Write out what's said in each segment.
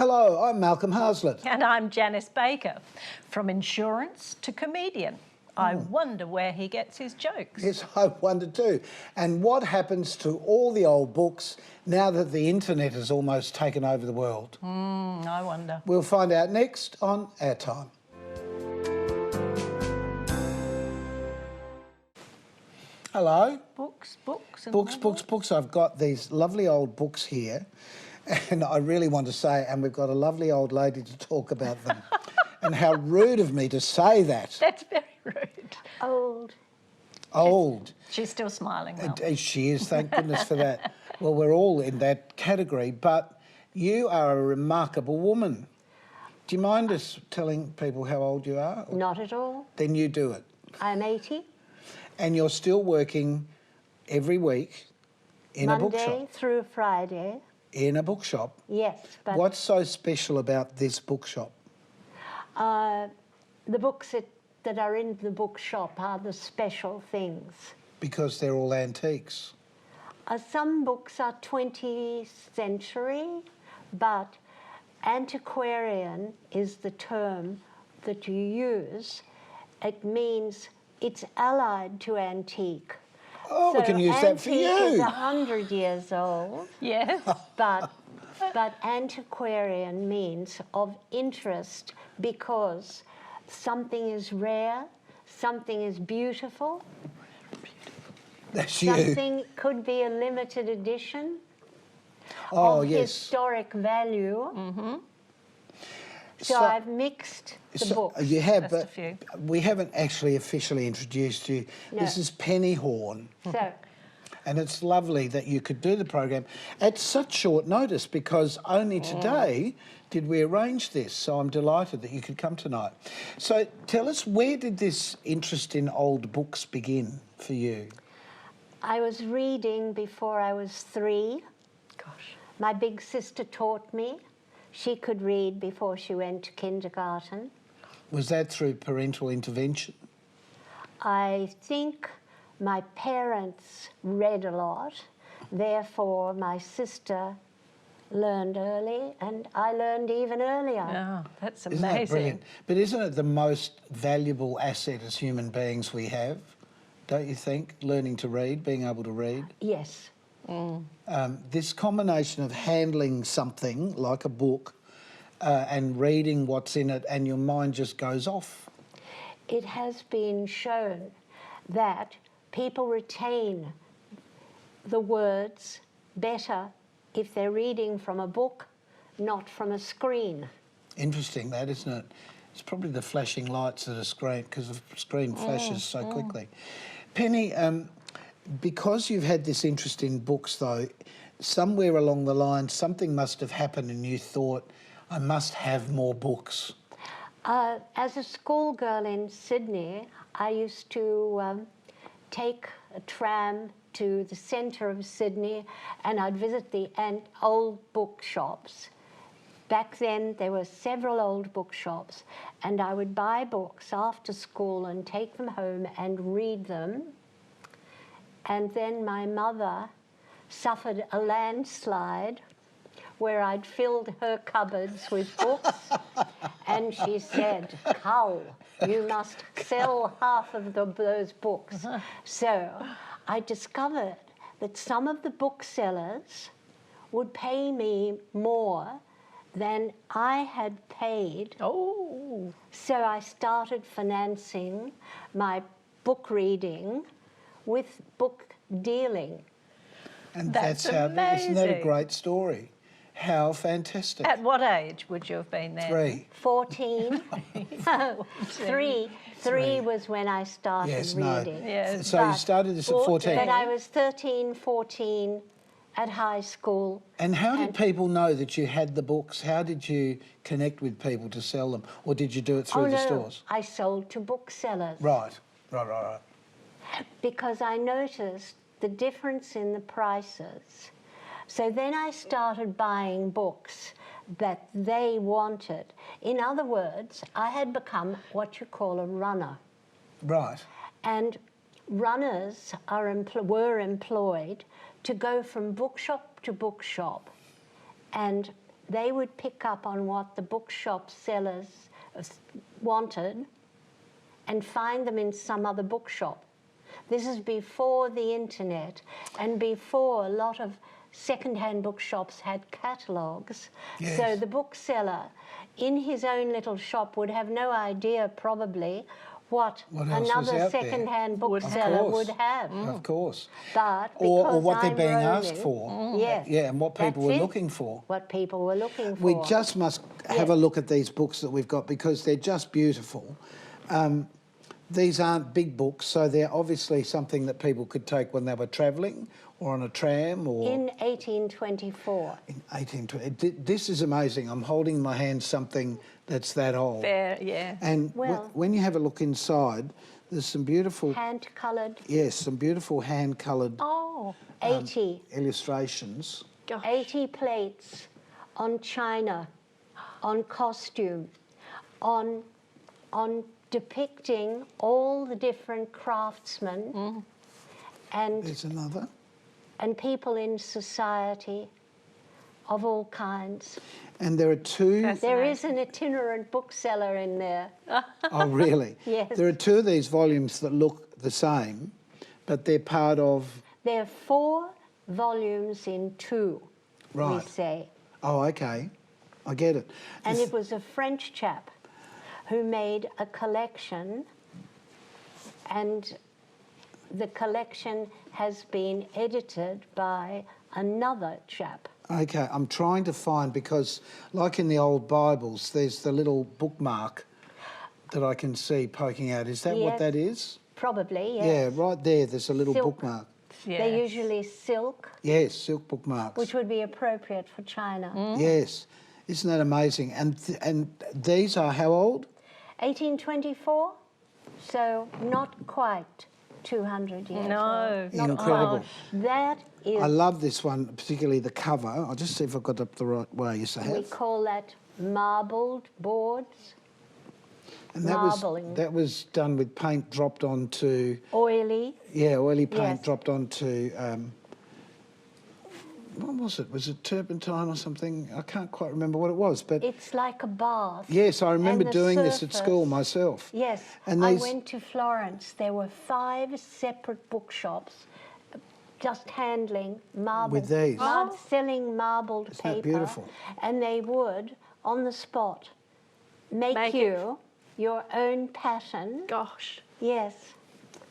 Hello, I'm Malcolm Haslett. And I'm Janice Baker. From insurance to comedian. I wonder where he gets his jokes. Yes, I wonder too. And what happens to all the old books now that the internet has almost taken over the world? I wonder. We'll find out next on Our Time. Hello. Books. And Books. I've got these lovely old books here, and I really want to say, and we've got a lovely old lady to talk about them. And how rude of me to say that. That's very rude. Old. She's still smiling, Mel. She is, thank goodness for that. Well, we're all in that category, but you are a remarkable woman. Do you mind us telling people how old you are? Not at all. Then you do it. I'm 80. And you're still working every week in a bookshop? Monday through Friday. In a bookshop? Yes. But What's so special about this bookshop? the books that are in the bookshop are the special things. Because they're all antiques. Some books are 20th century, but antiquarian is the term that you use. It means it's allied to antique. Oh, we can use that for Antique you. is 100 years old. Yes. But antiquarian means of interest because something is rare, something is beautiful. That's you. Something could be a limited edition Oh, of yes. historic value. So So- I've mixed the books. You have, Just a but few. we haven't actually officially introduced you. No. This is Penny Horn, So and it's lovely that you could do the program at such short notice because only today did we arrange this. So I'm delighted that you could come tonight. So tell us, where did this interest in old books begin for you? I was reading before I was 3. Gosh. My big sister taught me. She could read before she went to kindergarten. Was that through parental intervention? I think my parents read a lot, therefore my sister learned early and I learned even earlier. Oh, that's Isn't that amazing. brilliant? But isn't it the most valuable asset as human beings we have? Don't you think? Learning to read, being able to read. Yes. This combination of handling something like a book and reading what's in it, and your mind just goes off. It has been shown that people retain the words better if they're reading from a book, not from a screen. Interesting, that, isn't it? It's probably the flashing lights of the screen, because the screen flashes so quickly. Penny, because you've had this interest in books, though, somewhere along the line, something must have happened and you thought, I must have more books. As a schoolgirl in Sydney, I used to take a tram to the centre of Sydney and I'd visit the old bookshops. Back then there were several old bookshops and I would buy books after school and take them home and read them. And then my mother suffered a landslide where I'd filled her cupboards with books and she said, Cull, you must sell half of those books. So I discovered that some of the booksellers would pay me more than I had paid. Oh. So I started financing my book reading with book dealing. And That's how, isn't that a amazing. great story? How fantastic. At what age would you have been there? 3. 14. Three was when I started Yes, reading. no. Yes. So you But- started this at 14. But I was 13, 14 at high school. And how did people know that you had the books? How did you connect with people to sell them? Or did you do it through the stores? I sold to booksellers. Right. Because I noticed the difference in the prices. So then I started buying books that they wanted. In other words, I had become what you call a runner. Right. And runners were employed to go from bookshop to bookshop and they would pick up on what the bookshop sellers wanted and find them in some other bookshop. This is before the internet and before a lot of second-hand bookshops had catalogues. Yes. So the bookseller in his own little shop would have no idea probably what What else was another out there? second-hand Would bookseller Of would course. have. Of course. But Or because what they're I'm being roaming, asked for. Yes. Yeah, and what people that's were it. looking for. What people were looking for. We just must have Yes. a look at these books that we've got because they're just beautiful. These aren't big books, so they're obviously something that people could take when they were travelling or on a tram or in 1824. in 1820. This is amazing. I'm holding in my hand something that's that old. Fair, yeah. And Well- when you have a look inside, there's some beautiful, Hand-coloured. yes, some beautiful hand-coloured Oh, 80. illustrations. gosh. 80 plates on china, on costume, on depicting all the different craftsmen and There's another. people in society of all kinds. And there are two. There is an itinerant bookseller in there. Oh, really? Yes. There are two of these volumes that look the same, but they're part of. There are 4 volumes in 2, we Right. say. Oh, okay. I get it. And This- it was a French chap who made a collection, and the collection has been edited by another chap. Okay, I'm trying to find because, like in the old Bibles, there's the little bookmark that I can see poking out. Is that what Yes. that is? Probably, yes. Yeah, right there. There's a little Silk. bookmark. They're Yes. usually silk, Yes, silk bookmarks. which would be appropriate for China. Yes, isn't that amazing? And these are how old? 1824, so not quite 200 years No. old. Incredible. That is, I love this one, particularly the cover. I'll just see if I've got it the right way. Yes, I we have. call that marbled boards, And marbling. that was done with paint dropped onto, oily. yeah, oily paint Yes. dropped onto. What was it? Was it turpentine or something? I can't quite remember what it was, but It's like a bath. yes, I remember And the doing this at school surface- myself. Yes, And I these- went to Florence. There were 5 separate bookshops just handling marble. With these? Oh. Selling marbled Isn't that paper. beautiful? And they would, on the spot, make Make you your own pattern. Gosh. Yes.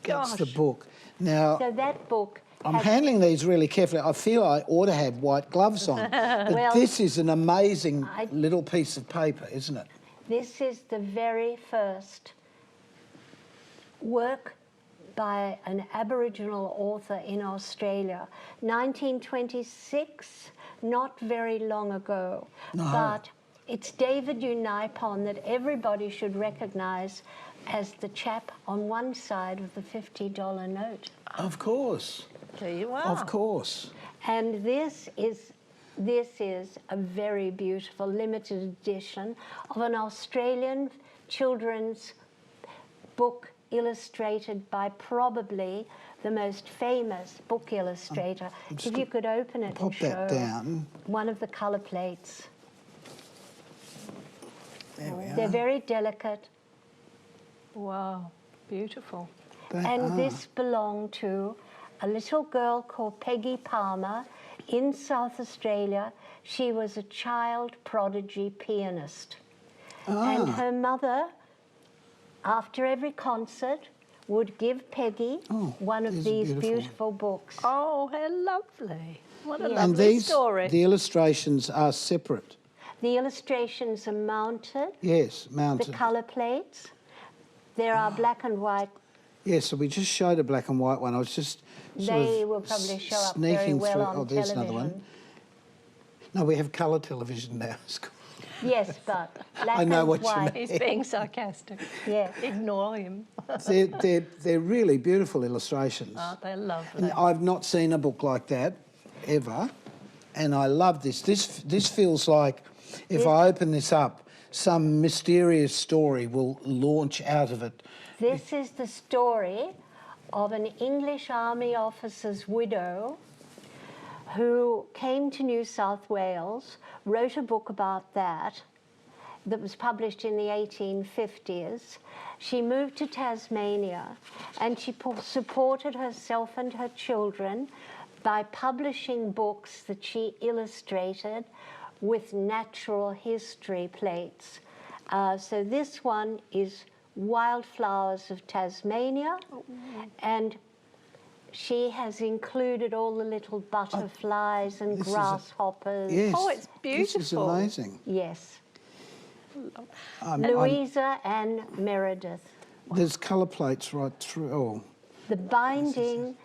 That's the Gosh. book. Now, So that book I'm had- handling these really carefully. I feel I ought to have white gloves on. But Well, this is an amazing I- little piece of paper, isn't it? This is the very first work by an Aboriginal author in Australia. 1926, not very long ago. No. But it's David Unaipon that everybody should recognise as the chap on one side of the $50 note. Of course. There you are. Of course. And this is a very beautiful limited edition of an Australian children's book illustrated by probably the most famous book illustrator. If you could open it Pop and show that down. one of the colour plates. There we They're are. very delicate. Wow. Beautiful. They And are. this belonged to a little girl called Peggy Palmer in South Australia. She was a child prodigy pianist. And her mother, after every concert, would give Peggy Oh, one of these are these beautiful. beautiful books. Oh, how lovely. What a Yeah. And lovely these, story. the illustrations are separate. The illustrations are mounted, Yes, the mounted. colour plates. There are black and white. Yes, so we just showed a black and white one. I was just sort They of will probably show up sneaking very well through. on Oh, there's another television. one. No, we have colour television now. Yes, but black I know and what you white. mean. He's being sarcastic. Yes. Ignore him. they're really beautiful illustrations. Aren't they lovely? And I've not seen a book like that ever, and I love this. This feels like if I open this up, some mysterious story will launch out of it. This is the story of an English army officer's widow who came to New South Wales, wrote a book about that was published in the 1850s. She moved to Tasmania, and she supported herself and her children by publishing books that she illustrated with natural history plates. So this one is Wildflowers of Tasmania, and she has included all the little butterflies and this is grasshoppers. Yes. Oh, it's This is beautiful. amazing. Yes. I'm- Louisa and Meredith. there's colour plates right through. Oh, The binding,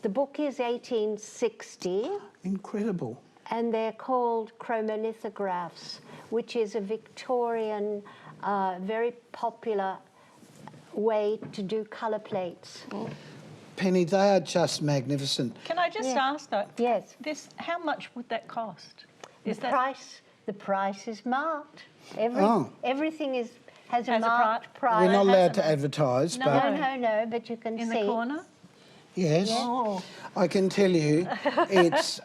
the book is 1860, incredible. and they're called chromolithographs, which is a Victorian, very popular way to do colour plates. Penny, they are just magnificent. Can I just Yeah. ask though? Yes. This, how much would that cost? The price is marked. Everything has a Has a marked pri- price. We're not allowed hasn't to it? advertise, No. but No, but you can In see. the corner? yes, Oh, I can tell you it's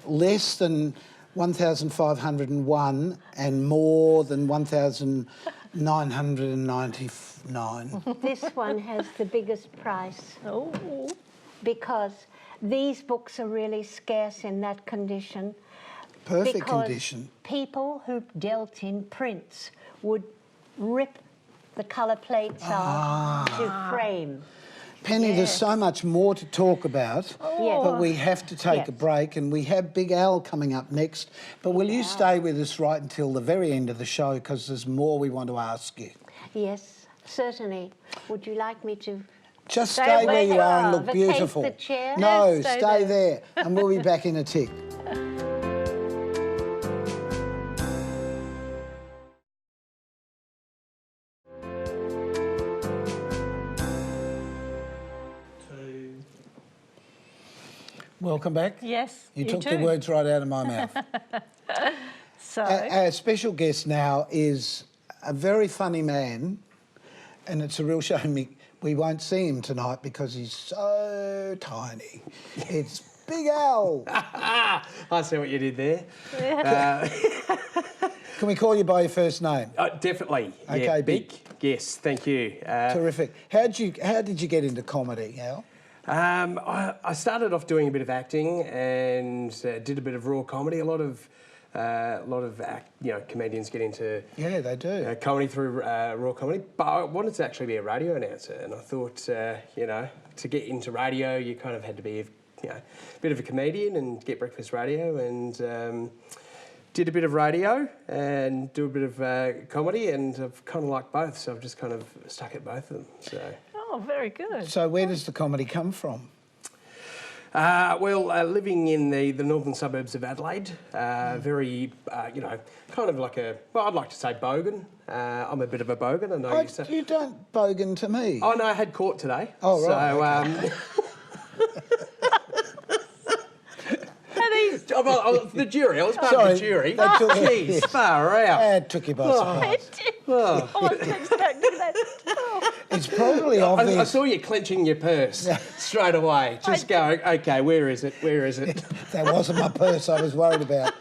less than 1,501 and more than 1,999. This one has the biggest price oh. because these books are really scarce in that condition. Perfect because condition. people who dealt in prints would rip the colour plates out to frame. Penny, there's Yes. so much more to talk about, Yes. but we have to take a Yes. break, and we have Big Al coming up next. But will you stay with us right until the very end of the show, because there's more we want to ask you. Yes, certainly. Would you like me to? Just Stay stay where where you you are and are. look Vacate beautiful. the chair? No, Yes, stay, stay there, and we'll be back in a tick. Welcome back. Yes, You took too. the words right out of my mouth. So, Our special guest now is a very funny man, and it's a real shame we won't see him tonight because he's so tiny. It's Big Al. I see what you did there. Can we call you by your first name? Definitely. Okay, yeah, Big. Yes, thank you. Terrific. How did you get into comedy, Al? I started off doing a bit of acting and did a bit of raw comedy. A lot of comedians get into Yeah, they do. comedy through raw comedy. But I wanted to actually be a radio announcer, and I thought, to get into radio, you kind of had to be, a bit of a comedian and get breakfast radio, and did a bit of radio and do a bit of comedy, and I've kind of liked both, so I've just kind of stuck at both of them. So. oh, very good. So where does the comedy come from? Living in the northern suburbs of Adelaide, very, kind of like I'd like to say bogan. I'm a bit of a bogan, I know you say. You don't bogan to me. Oh, no, I had court today. Oh, right, So, I was the jury, I was part Sorry, of the jury. that took- Jeez, yes. far out. That took you by surprise. I wasn't expecting that. Oh. It's probably I obvious. saw you clenching your purse straight away, just going, okay, where is it, where is it? That wasn't my purse I was worried about.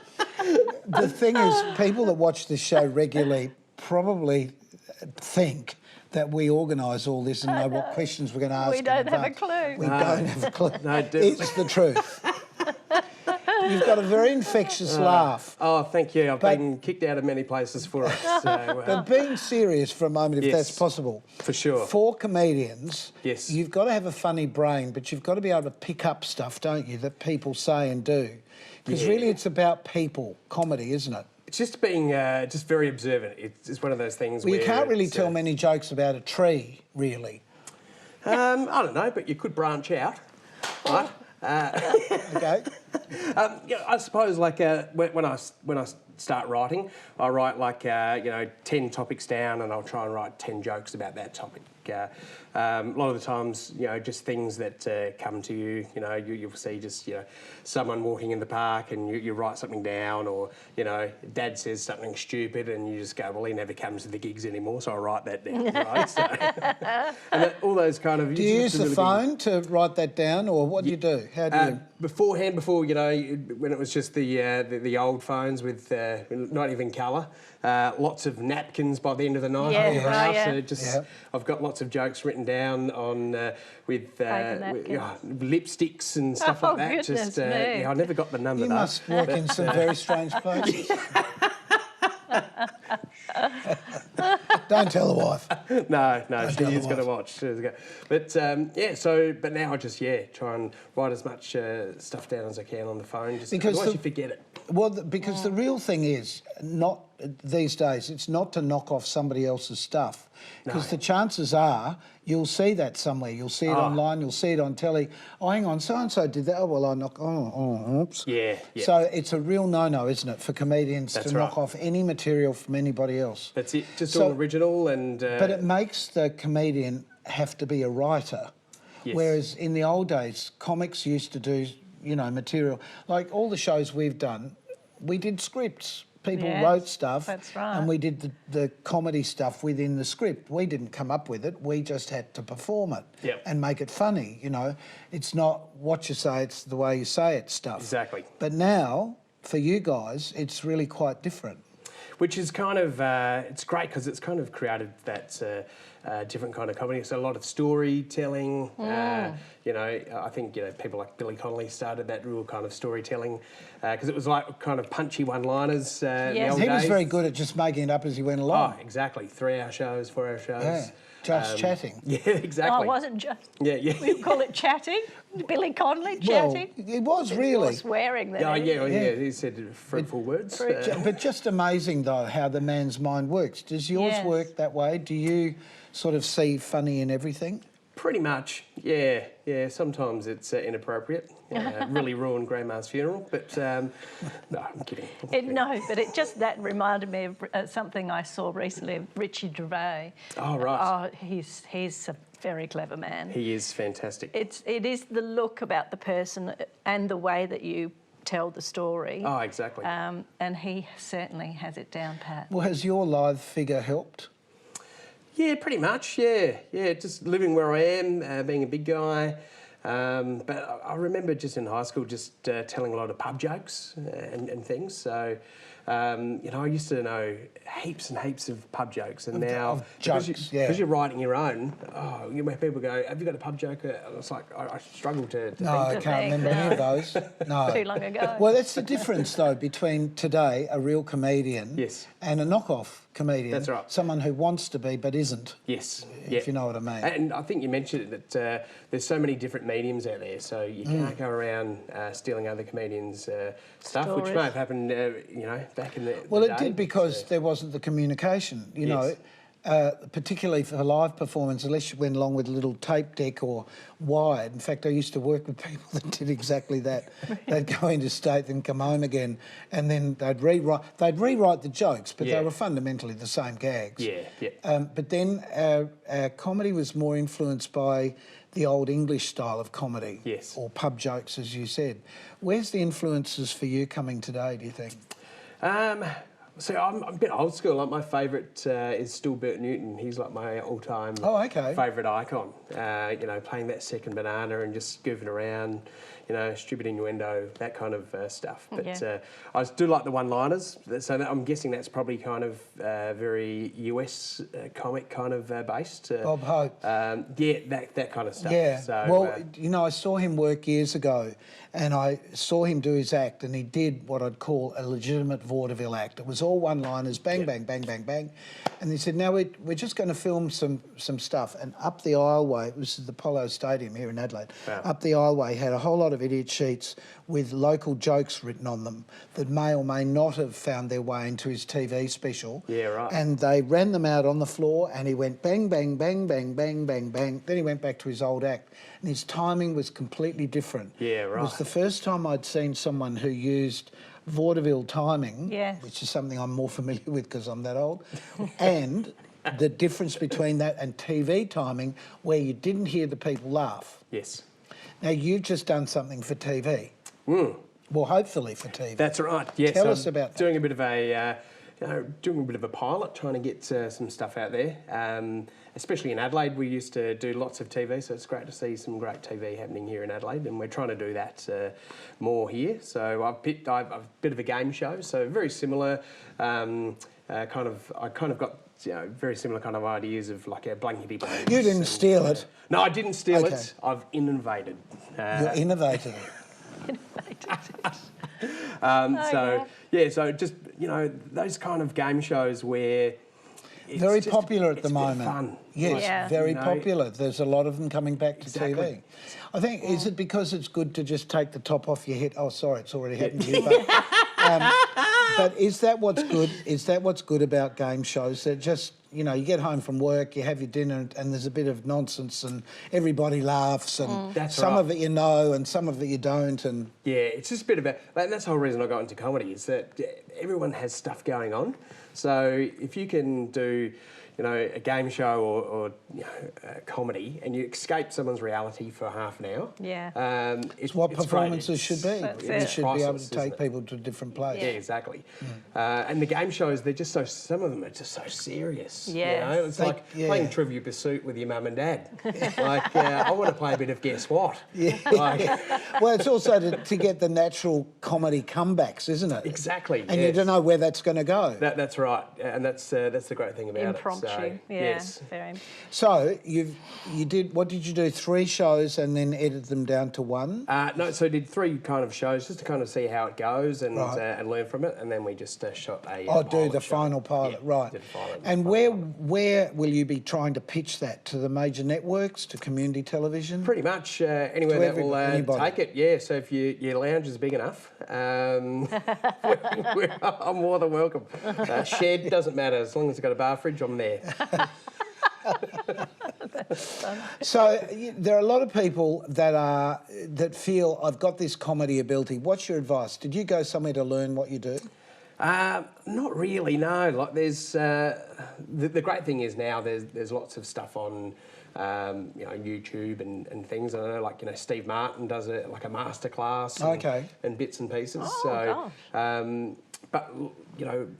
The thing is, people that watch this show regularly probably think that we organise all this and know what questions we're going to ask. We in don't have a advance. clue. We don't have a clue. No, definitely. It's the truth. You've got a very infectious laugh. Oh, thank you. I've been kicked out of many places for it. So, But being serious for a moment, if Yes. that's possible. For sure. For comedians, Yes. you've got to have a funny brain, but you've got to be able to pick up stuff, don't you, that people say and do. Because Yeah. really it's about people, comedy, isn't it? it's just being just very observant. It's one of those things Well, where you can't really it's, tell many jokes about a tree, really. I don't know, but you could branch out, right? Okay? I suppose like when I start writing, I write like 10 topics down, and I'll try and write 10 jokes about that topic. A lot of the times, just things that come to you. You'll see just someone walking in the park, and you write something down, or Dad says something stupid, and you just go, well, he never comes to the gigs anymore, so I write that down. Right? So, and all those kind of. Do you use the phone to write that down, or what do you do? How do you... beforehand, before when it was just the old phones with not even colour, lots of napkins by the end of the night Yeah, at the oh, house. yeah. Yeah. I've got lots of jokes written down on with napkins. lipsticks and stuff Oh, like that. goodness me. I never got the number. You though. must work in some very strange places. Don't tell the wife. No, tell she the is going to wife. watch. But but now I just try and write as much stuff down as I can on the phone, just Because otherwise the- you forget it. Well, because the real thing is not these days. It's not to knock off somebody else's stuff, because No. the chances are you'll see that somewhere. You'll see it online. You'll see it on telly. Oh, hang on, so and so did that. Oh, well, I knock. Oh, oops. Yeah. So it's a real no-no, isn't it, for comedians That's to knock right. off any material from anybody else? That's it. Just So- all original and. But it makes the comedian have to be a writer. Yes. Whereas in the old days, comics used to do, material. Like all the shows we've done, we did scripts. People Yes, wrote stuff. that's right. And we did the comedy stuff within the script. We didn't come up with it. We just had to perform it Yep. and make it funny, It's not what you say, it's the way you say it stuff. Exactly. But now, for you guys, it's really quite different. Which is kind of it's great because it's kind of created that different kind of comedy. So a lot of storytelling. I think people like Billy Connolly started that real kind of storytelling because it was like kind of punchy one-liners. In the Yes. old He was days. very good at just making it up as he went along. Oh, exactly. 3-hour shows, 4-hour shows. Yeah, just chatting. Yeah, exactly. Oh, it wasn't just. Yeah, yeah. We call it chatting. Billy Connolly Well, chatting. it was Or really. swearing there. Oh, yeah, Yeah. He said fruitful words. But just amazing, though, how the man's mind works. Does yours Yes. work that way? Do you sort of see funny in everything? Pretty much, yeah. Sometimes it's inappropriate. Really ruined Grandma's funeral, but no, I'm kidding. That reminded me of something I saw recently of Richie Gervais. Oh, right. Oh, he's a very clever man. He is fantastic. It is the look about the person and the way that you tell the story. Oh, exactly. And he certainly has it down pat. Well, has your live figure helped? Yeah, pretty much. Yeah. Just living where I am, being a big guy. But I remember just in high school, just telling a lot of pub jokes and things. So, I used to know heaps and heaps of pub jokes, and now of jokes, because you're writing your own. People go, "Have you got a pub joke?" And it's like I struggle to No, I think. can't remember any of those. No. Too long ago. Well, that's the difference, though, between today, a real comedian, Yes. and a knockoff comedian. That's right. Someone who wants to be but isn't. Yes, If you know what I mean. And I think you mentioned that there's so many different mediums out there, so you can't go around stealing other comedians' stuff, which Stories. may have happened, back in the Well, the it day. did because there wasn't the communication, Yes. particularly for live performance, unless you went along with a little tape deck or wired. In fact, I used to work with people that did exactly that. They'd go into state and come home again, and then they'd rewrite the jokes, but Yeah. they were fundamentally the same gags. Yeah. But then our comedy was more influenced by the old English style of comedy, Yes. or pub jokes, as you said. Where's the influences for you coming today, do you think? So I'm a bit old school. Like my favourite is still Bert Newton. He's like my all-time favourite icon. Playing that second banana and just goofing around, stupid innuendo, that kind of stuff. But Yeah. I do like the one-liners. So I'm guessing that's probably kind of very US comic kind of based. Bob Hope. That kind of stuff. Yeah. So, well, I saw him work years ago, and I saw him do his act, and he did what I'd call a legitimate vaudeville act. It was all one-liners, bang, bang, bang, bang, bang. And he said, "Now we're just going to film some stuff." And up the aisleway, it was the Apollo Stadium here in Adelaide. Wow. Up the aisleway had a whole lot of idiot sheets with local jokes written on them that may or may not have found their way into his TV special. Yeah, right. And they ran them out on the floor, and he went bang, bang, bang, bang, bang, bang, bang. Then he went back to his old act, and his timing was completely different. Yeah, It was right. the first time I'd seen someone who used vaudeville timing, Yes. which is something I'm more familiar with because I'm that old, and the difference between that and TV timing, where you didn't hear the people laugh. yes. Now, you've just done something for TV. Well, hopefully for TV. That's right. Yes, Tell I'm us about that. doing a bit of a doing a bit of a pilot, trying to get some stuff out there. Especially in Adelaide, we used to do lots of TV, so it's great to see some great TV happening here in Adelaide, and we're trying to do that more here. So I've a bit of a game show, so very similar. I kind of got very similar kind of ideas of like a blankety blank. You didn't steal it. No, I didn't steal Okay. it. I've innovated. You're innovating. So just those kind of game shows where it's Very just- popular at it's the a bit moment. Fun. Yes, Yeah. very You know, popular. There's a lot of them coming back to Exactly. TV. I think, is it because it's good to just take the top off your head? Oh, sorry, it's already happened to you. But is that what's good? Is that what's good about game shows? That just, you get home from work, you have your dinner, and there's a bit of nonsense, and everybody laughs, and That's some right. of it you know, and some of it you don't, and Yeah, it's just a bit of a... And that's the whole reason I got into comedy, is that everyone has stuff going on. So if you can do, a game show or a comedy, and you escape someone's reality for half an hour... Yeah. it's what great. performances should be. That's You it. should be able Priceless, to take isn't it? people to a different place. Yeah, exactly. And the game shows, they're just some of them are just so serious. Yes. It's They- like yeah. playing Trivia Pursuit with your mum and dad. I want to play a bit of Guess What. Yeah. Like, Well, it's also to get the natural comedy comebacks, isn't it? Exactly, And you yes. don't know where that's going to go. that's right. And that's the great thing about Impromptu. it. So, Yeah. Yes. Very. So you did, what did you do? 3 shows and then edit them down to 1? No, so I did 3 kind of shows just to kind of see how it goes and Right. and learn from it, and then we just shot a Oh, do pilot the show. final pilot, Yeah, right. did a pilot- And final where pilot. will you be trying to pitch that? To the major networks, to community television? Pretty much anywhere To that will anybody. take it, yeah. So if your lounge is big enough, I'm more than welcome. Shed, doesn't matter, as long as it's got a bar fridge, I'm there. So there are a lot of people that feel, I've got this comedy ability. What's your advice? Did you go somewhere to learn what you do? Not really, no. Like there's the great thing is now there's lots of stuff on YouTube and things. I know, like Steve Martin does a masterclass. Okay. And bits and pieces. Oh, so, but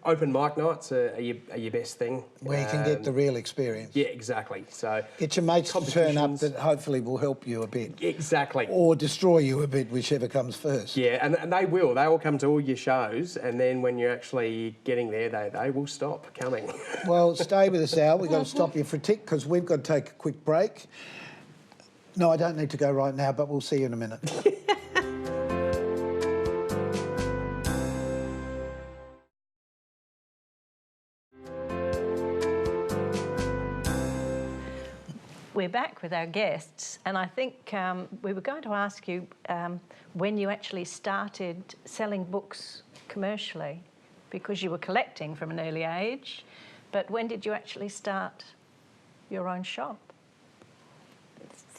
open mic nights are your best thing. Where you can get the real experience. Yeah, exactly. So Get your mates to turn up competitions. that hopefully will help you a bit. exactly. Or destroy you a bit, whichever comes first. Yeah, and they will. They will come to all your shows, and then when you're actually getting there, they will stop coming. Well, stay with us, Al. We've got to stop you for a tick because we've got to take a quick break. No, I don't need to go right now, but we'll see you in a minute. We're back with our guests, and I think we were going to ask you when you actually started selling books commercially, because you were collecting from an early age, but when did you actually start your own shop?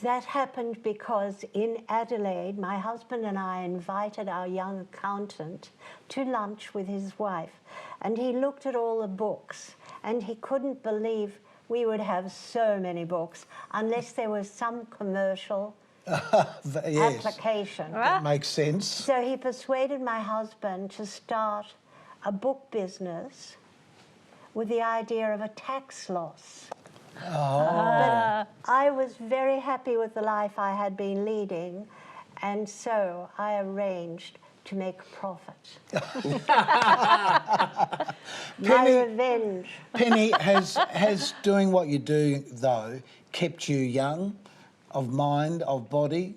That happened because in Adelaide, my husband and I invited our young accountant to lunch with his wife, and he looked at all the books and he couldn't believe we would have so many books unless there was some commercial Yes, application. that makes sense. So he persuaded my husband to start a book business with the idea of a tax loss. But I was very happy with the life I had been leading, and so I arranged to make a profit. My revenge. Penny, has doing what you do, though, kept you young, of mind, of body?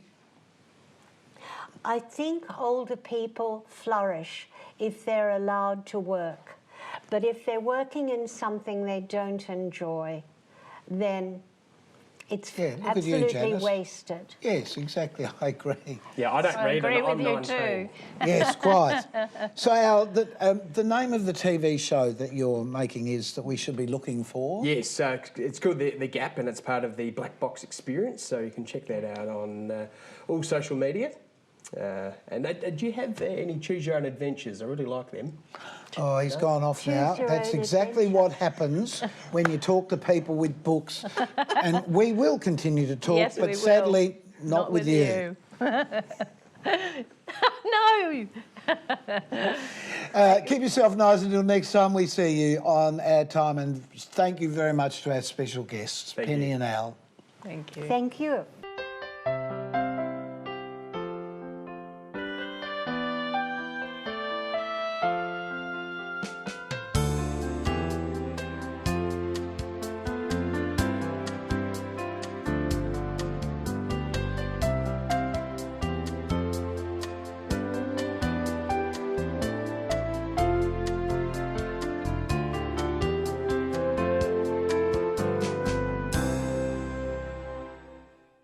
I think older people flourish if they're allowed to work. But if they're working in something they don't enjoy, then it's Yeah, look at you, absolutely Janice. wasted. Yes, exactly, I agree. Yeah, I don't I read agree it. with I'm you 19. too. Yes, quite. So, Al, the name of the TV show that you're making is that we should be looking for? Yes, it's called The Gap, and it's part of the Black Box Experience, so you can check that out on all social media. And do you have any Choose Your Own Adventures? I really like them. Oh, he's gone off now. Choose your That's own exactly adventure. what happens when you talk to people with books. And we will continue to talk, Yes, but we will. sadly, not with you. No! Keep yourself nice until next time we see you on Our Time, and thank you very much to our special guests, Thank Penny you. and Al. Thank you. Thank you.